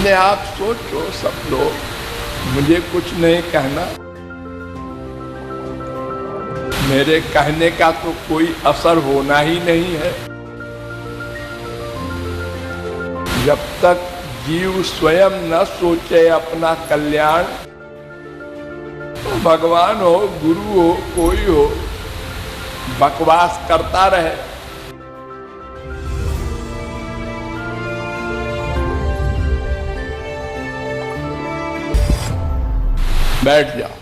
अपने आप सोचो सब लोग, मुझे कुछ नहीं कहना, मेरे कहने का तो कोई असर होना ही नहीं है। जब तक जीव स्वयं न सोचे अपना कल्याण, तो भगवान हो, गुरु हो, कोई हो, बकवास करता रहे। बैठ जाओ।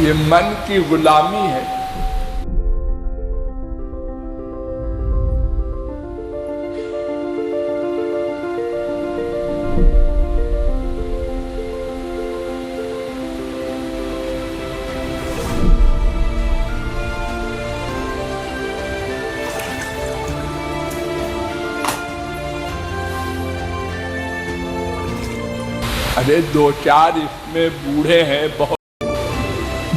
ये मन की गुलामी है। अरे दो चार इसमें बूढ़े हैं, बहुत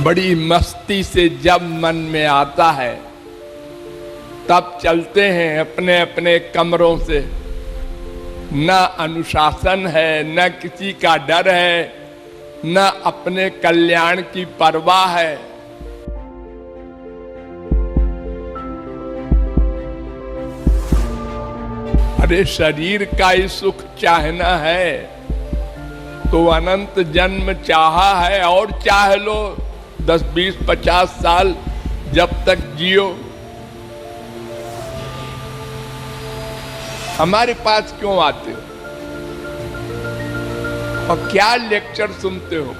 बड़ी मस्ती से जब मन में आता है तब चलते हैं अपने अपने कमरों से। न अनुशासन है, न किसी का डर है, न अपने कल्याण की परवाह है। अरे शरीर का ही सुख चाहना है तो अनंत जन्म चाहा है, और चाह लो 10, 20, 50 साल जब तक जियो। हमारे पास क्यों आते हो और क्या लेक्चर सुनते हो?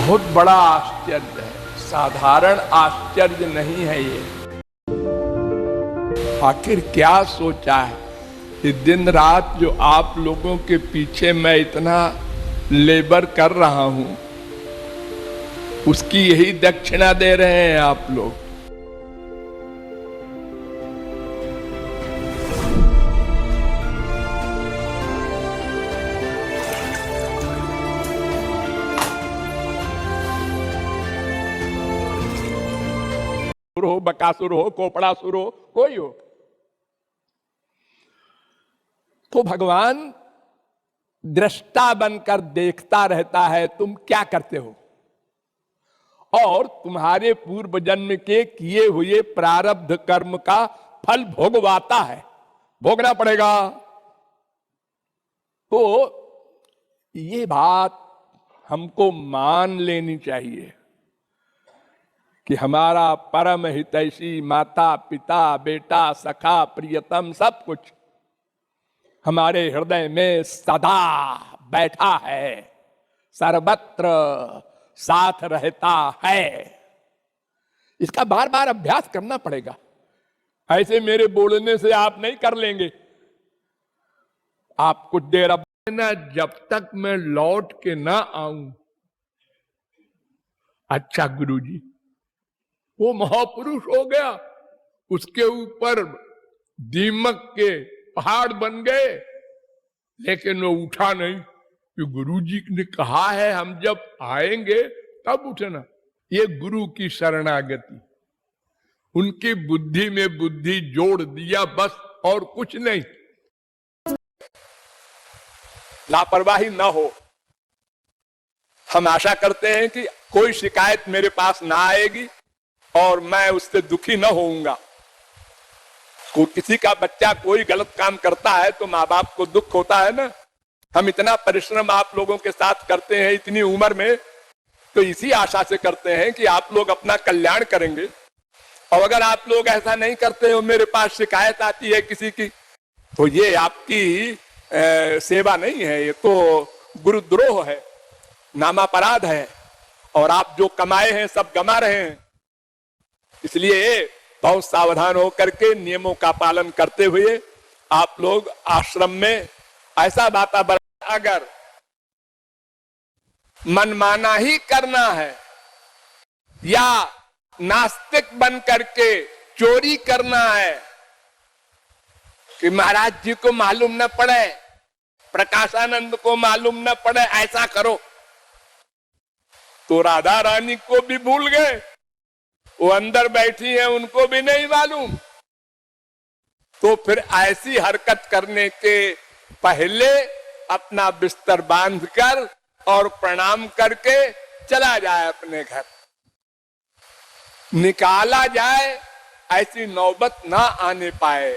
बहुत बड़ा आश्चर्य है, साधारण आश्चर्य नहीं है ये। आखिर क्या सोचा है कि दिन रात जो आप लोगों के पीछे मैं इतना लेबर कर रहा हूं, उसकी यही दक्षिणा दे रहे हैं आप लोग। हो, बकासुर हो, कोपड़ासुर हो, कोई हो, तो भगवान दृष्टा बनकर देखता रहता है तुम क्या करते हो, और तुम्हारे पूर्व जन्म के किए हुए प्रारब्ध कर्म का फल भोगवाता है, भोगना पड़ेगा। तो ये बात हमको मान लेनी चाहिए कि हमारा परम हितैषी माता पिता बेटा सखा प्रियतम सब कुछ हमारे हृदय में सदा बैठा है, सर्वत्र साथ रहता है। इसका बार बार अभ्यास करना पड़ेगा। ऐसे मेरे बोलने से आप नहीं कर लेंगे। आप कुछ देर अब ना, जब तक मैं लौट के ना आऊं। अच्छा गुरुजी, वो महापुरुष हो गया, उसके ऊपर दीमक के पहाड़ बन गए, लेकिन वो उठा नहीं कि गुरुजी ने कहा है हम जब आएंगे तब उठना। ये गुरु की शरणागति, उनकी बुद्धि में बुद्धि जोड़ दिया बस, और कुछ नहीं। लापरवाही ना हो। हम आशा करते हैं कि कोई शिकायत मेरे पास ना आएगी और मैं उससे दुखी न होऊंगा। किसी का बच्चा कोई गलत काम करता है तो माँ बाप को दुख होता है ना। हम इतना परिश्रम आप लोगों के साथ करते हैं इतनी उम्र में, तो इसी आशा से करते हैं कि आप लोग अपना कल्याण करेंगे। और अगर आप लोग ऐसा नहीं करते हो, मेरे पास शिकायत आती है किसी की, तो ये आपकी सेवा नहीं है, ये तो गुरुद्रोह है, नामापराध है, और आप जो कमाए हैं सब गमा रहे हैं। इसलिए बहुत सावधान होकर के नियमों का पालन करते हुए आप लोग आश्रम में ऐसा वातावरण, अगर मनमाना ही करना है या नास्तिक बन करके चोरी करना है कि महाराज जी को मालूम न पड़े, प्रकाशानंद को मालूम न पड़े, ऐसा करो। तो राधा रानी को भी भूल गए, वो अंदर बैठी है उनको भी नहीं मालूम। तो फिर ऐसी हरकत करने के पहले अपना बिस्तर बांधकर और प्रणाम करके चला जाए अपने घर, निकाला जाए, ऐसी नौबत ना आने पाए,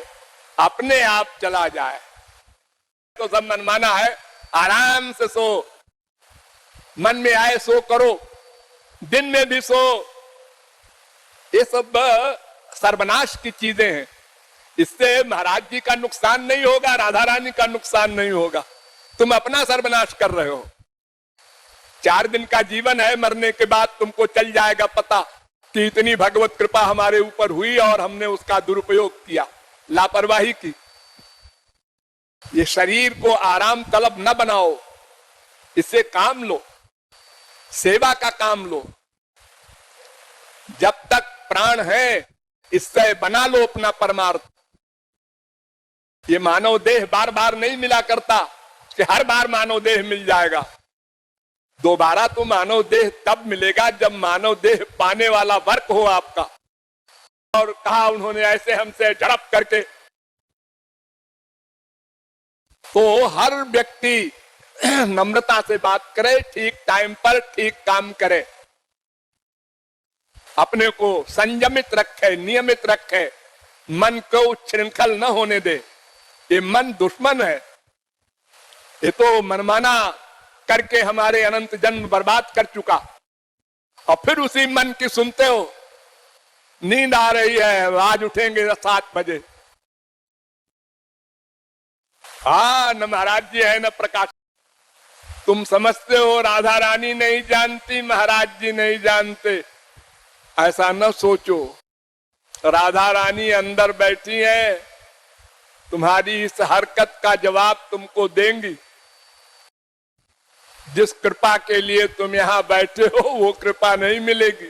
अपने आप चला जाए। तो सब मनमाना है, आराम से सो, मन में आए सो करो, दिन में भी सो, ये सब सर्वनाश की चीजें हैं। इससे महाराज जी का नुकसान नहीं होगा, राधा रानी का नुकसान नहीं होगा, तुम अपना सर्वनाश कर रहे हो। 4 दिन का जीवन है, मरने के बाद तुमको चल जाएगा पता कि इतनी भगवत कृपा हमारे ऊपर हुई और हमने उसका दुरुपयोग किया, लापरवाही की। ये शरीर को आराम तलब न बनाओ, इससे काम लो, सेवा का काम लो। जब तक प्राण है इससे बना लो अपना परमार्थ। ये मानव देह बार बार नहीं मिला करता कि हर बार मानव देह मिल जाएगा। दोबारा तो मानव देह तब मिलेगा जब मानव देह पाने वाला वर्क हो आपका। और कहा उन्होंने ऐसे हमसे झड़प करके। तो हर व्यक्ति नम्रता से बात करे, ठीक टाइम पर ठीक काम करे, अपने को संयमित रखे, नियमित रखे, मन को उच्छृंखल न होने दे। ये मन दुश्मन है, ये तो मनमाना करके हमारे अनंत जन्म बर्बाद कर चुका। और फिर उसी मन की सुनते हो, नींद आ रही है, आज उठेंगे 7 बजे। हाँ, न महाराज जी है न प्रकाश। तुम समझते हो राधा रानी नहीं जानती, महाराज जी नहीं जानते, ऐसा न सोचो। राधा रानी अंदर बैठी है, तुम्हारी इस हरकत का जवाब तुमको देंगी। जिस कृपा के लिए तुम यहां बैठे हो वो कृपा नहीं मिलेगी।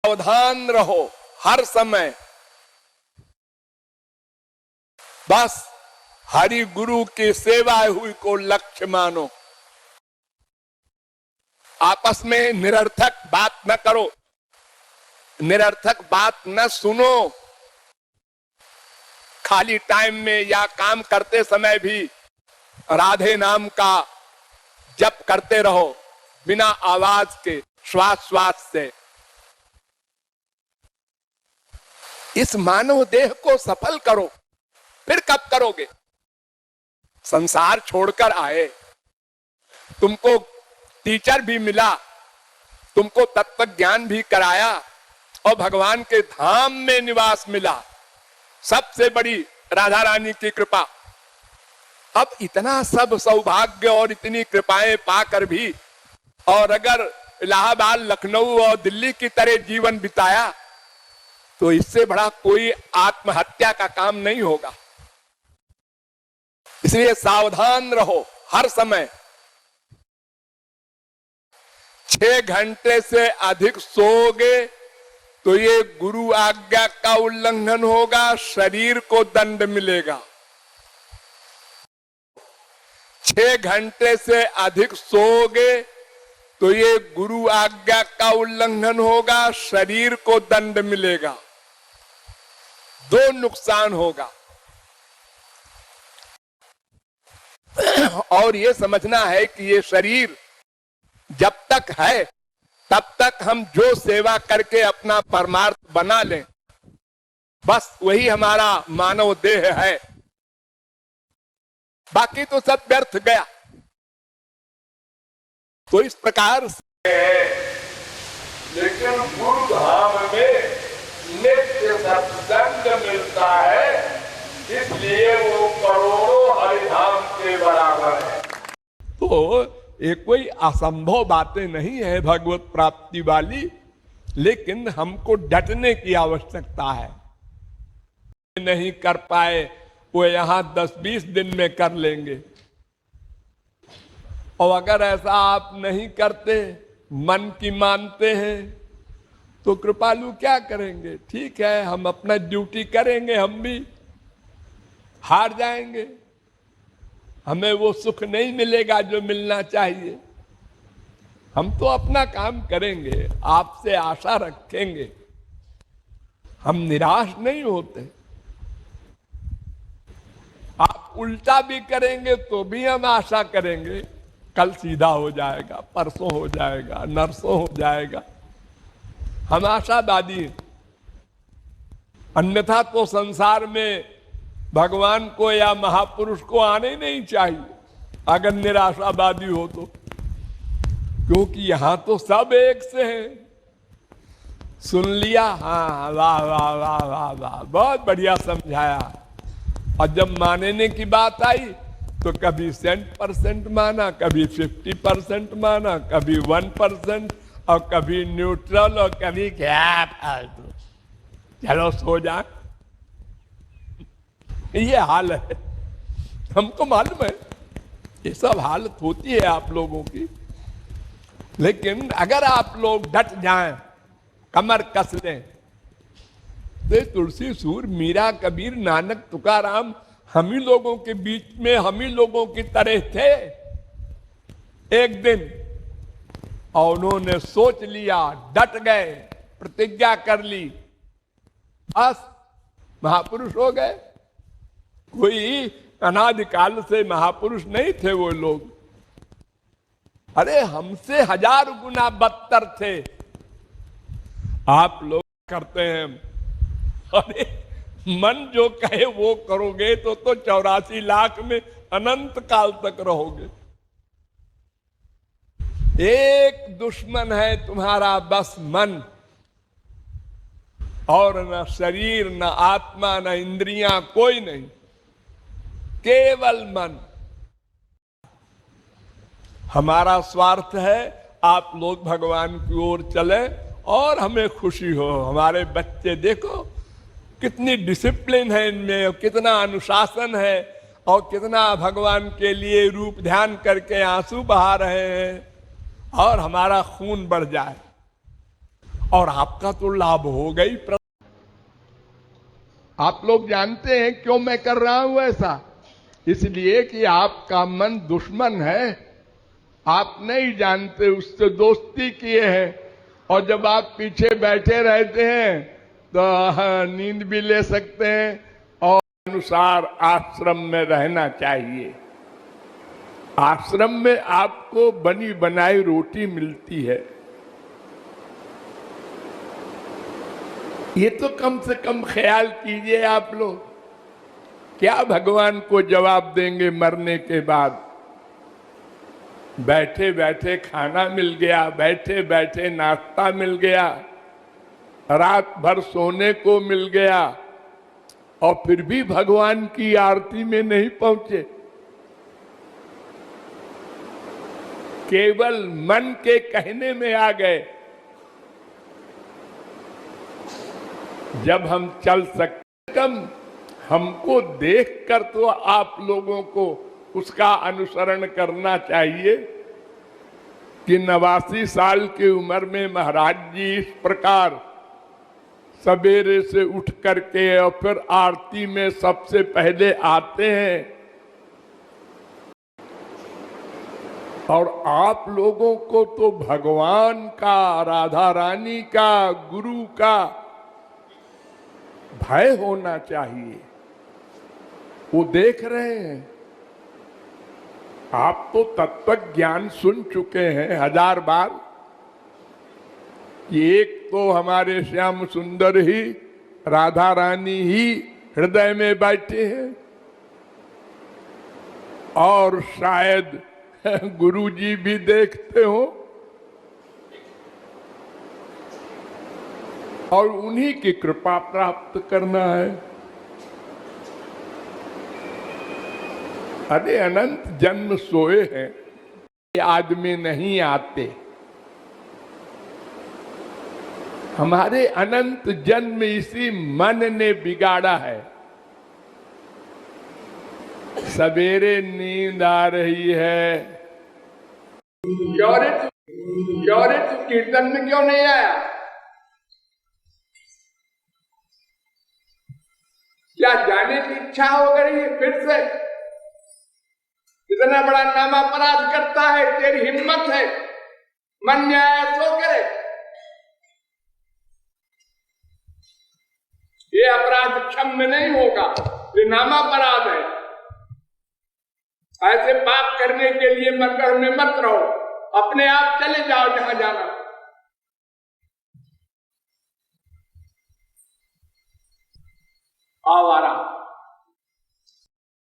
सावधान रहो हर समय, बस हरि गुरु की सेवा हुई को लक्ष्य मानो। आपस में निरर्थक बात न करो, निरर्थक बात न सुनो। खाली टाइम में या काम करते समय भी राधे नाम का जप करते रहो, बिना आवाज के, श्वास श्वास से। इस मानव देह को सफल करो, फिर कब करोगे? संसार छोड़कर आए, तुमको टीचर भी मिला, तुमको तत्व ज्ञान भी कराया और भगवान के धाम में निवास मिला। सबसे बड़ी राधा रानी की कृपा। अब इतना सब सौभाग्य और इतनी कृपाएं पाकर भी, और अगर इलाहाबाद, लखनऊ और दिल्ली की तरह जीवन बिताया तो इससे बड़ा कोई आत्महत्या का काम नहीं होगा। इसलिए सावधान रहो हर समय। 6 घंटे से अधिक सोओगे तो ये गुरु आज्ञा का उल्लंघन होगा, शरीर को दंड मिलेगा। 6 घंटे से अधिक सोओगे तो ये गुरु आज्ञा का उल्लंघन होगा, शरीर को दंड मिलेगा। 2 नुकसान होगा। और ये समझना है कि ये शरीर जब तक है तब तक हम जो सेवा करके अपना परमार्थ बना लें, बस वही हमारा मानव देह है, बाकी तो सब व्यर्थ गया। तो इस प्रकार से, लेकिन गुरु धाम में नित्य सत्संग मिलता है, इसलिए वो करोड़ों हरिधाम के बराबर है। तो ये कोई असंभव बातें नहीं है भगवत प्राप्ति वाली, लेकिन हमको डटने की आवश्यकता है। नहीं कर पाए वो यहां 10-20 दिन में कर लेंगे, और अगर ऐसा आप नहीं करते, मन की मानते हैं, तो कृपालु क्या करेंगे? ठीक है, हम अपना ड्यूटी करेंगे हम भी, हार जाएंगे, हमें वो सुख नहीं मिलेगा जो मिलना चाहिए। हम तो अपना काम करेंगे, आपसे आशा रखेंगे, हम निराश नहीं होते। आप उल्टा भी करेंगे तो भी हम आशा करेंगे कल सीधा हो जाएगा, परसों हो जाएगा, नरसों हो जाएगा। हम आशावादी हैं। अन्यथा तो संसार में भगवान को या महापुरुष को आने ही नहीं चाहिए अगर निराशावादी हो तो, क्योंकि यहां तो सब एक से हैं। सुन लिया, हाँ, वाह वाह वाह वाह वाह, बहुत बढ़िया समझाया। और जब मानने की बात आई तो कभी 100% माना, कभी 50% माना, कभी 1% और कभी न्यूट्रल और कभी क्या फालतू, चलो सो जाए। ये हाल है, हमको मालूम है ये सब हालत होती है आप लोगों की। लेकिन अगर आप लोग डट जाएं, कमर कस लें, तो तुलसी, सूर, मीरा, कबीर, नानक, तुकाराम हम ही लोगों के बीच में हम ही लोगों की तरह थे एक दिन, और उन्होंने सोच लिया, डट गए, प्रतिज्ञा कर ली, बस महापुरुष हो गए। कोई अनादिकाल से महापुरुष नहीं थे वो लोग। अरे हमसे 1000 गुना बदतर थे। आप लोग करते हैं, अरे मन जो कहे वो करोगे तो 84 लाख में अनंत काल तक रहोगे। एक दुश्मन है तुम्हारा, बस मन, और न शरीर, न आत्मा, न इंद्रियां, कोई नहीं, केवल मन। हमारा स्वार्थ है आप लोग भगवान की ओर चले और हमें खुशी हो। हमारे बच्चे देखो कितनी डिसिप्लिन है इनमें, कितना अनुशासन है, और कितना भगवान के लिए रूप ध्यान करके आंसू बहा रहे हैं, और हमारा खून बढ़ जाए। और आपका तो लाभ हो गई। आप लोग जानते हैं क्यों मैं कर रहा हूं ऐसा? इसलिए कि आपका मन दुश्मन है, आप नहीं जानते, उससे दोस्ती किए हैं, और जब आप पीछे बैठे रहते हैं तो नींद भी ले सकते हैं, और अनुसार आश्रम में रहना चाहिए। आश्रम में आपको बनी बनाई रोटी मिलती है, ये तो कम से कम ख्याल कीजिए आप लोग। क्या भगवान को जवाब देंगे मरने के बाद? बैठे बैठे खाना मिल गया, बैठे बैठे नाश्ता मिल गया, रात भर सोने को मिल गया, और फिर भी भगवान की आरती में नहीं पहुंचे। केवल मन के कहने में आ गए। जब हम चल सकते, हमको देखकर तो आप लोगों को उसका अनुसरण करना चाहिए कि 89 साल की उम्र में महाराज जी इस प्रकार सवेरे से उठ करके और फिर आरती में सबसे पहले आते हैं, और आप लोगों को तो भगवान का, राधा रानी का, गुरु का भय होना चाहिए। वो देख रहे हैं। आप तो तत्व ज्ञान सुन चुके हैं 1000 बार कि एक तो हमारे श्याम सुंदर ही, राधा रानी ही हृदय में बैठे हैं, और शायद गुरु जी भी देखते हो, और उन्हीं की कृपा प्राप्त करना है। अरे अनंत जन्म सोए हैं, ये आदमी नहीं आते। हमारे अनंत जन्म इसी मन ने बिगाड़ा है। सवेरे नींद आ रही है, क्यों रे तू कीर्तन में क्यों नहीं आया? क्या जाने की इच्छा हो गई है फिर से? इतना बड़ा नाम अपराध करता है, तेरी हिम्मत है, मन न्याय सो करे। ये अपराध क्षम्य नहीं होगा, ये नामापराध है। ऐसे पाप करने के लिए मंदिर में मत रहो, अपने आप चले जाओ जहां जाना। आवारा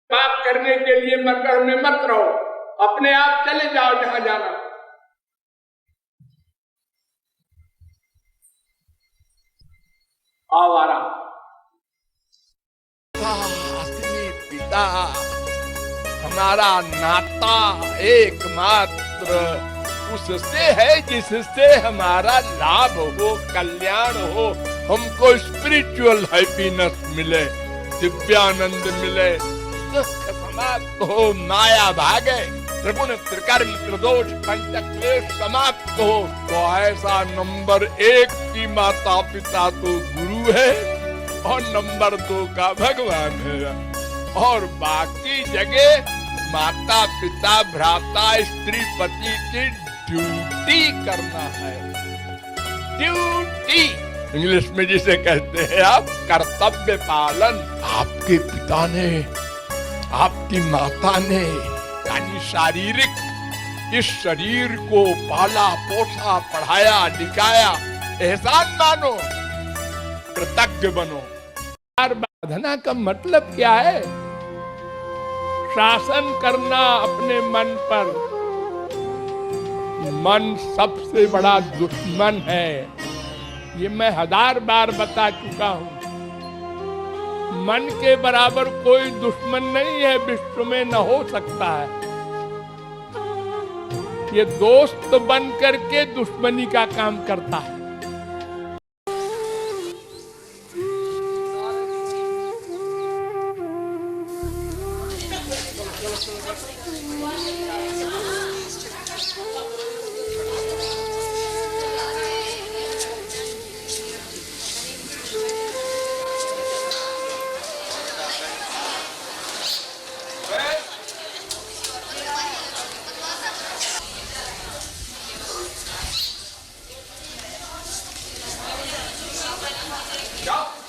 पाप करने के लिए मंदिर में मत रहो, अपने आप चले जाओ जहां जाना। आवारा असली पिता हमारा नाता एकमात्र उससे है जिससे हमारा लाभ हो, कल्याण हो, हमको स्पिरिचुअल हैप्पीनेस मिले, दिव्यानंद मिले, दुख समाप्त हो, माया भागे, त्रिगुण त्रिकर्म त्रिदोष पंचक्लेश समाप्त हो। तो ऐसा नंबर 1 की माता पिता तो गुरु है और नंबर 2 का भगवान है, और बाकी जगह माता पिता भ्राता स्त्री पति की ड्यूटी करना है। ड्यूटी इंग्लिश में जिसे कहते हैं आप कर्तव्य पालन। आपके पिता ने, आपकी माता ने, यानी शारीरिक इस शरीर को पाला पोसा पढ़ाया लिखाया, एहसान मानो, कृतज्ञ बनो। साधना का मतलब क्या है? शासन करना अपने मन पर। मन सबसे बड़ा दुश्मन है, ये मैं 1000 बार बता चुका हूं। मन के बराबर कोई दुश्मन नहीं है, विश्व में न हो सकता है। ये दोस्त बन करके दुश्मनी का काम करता है। Yeah.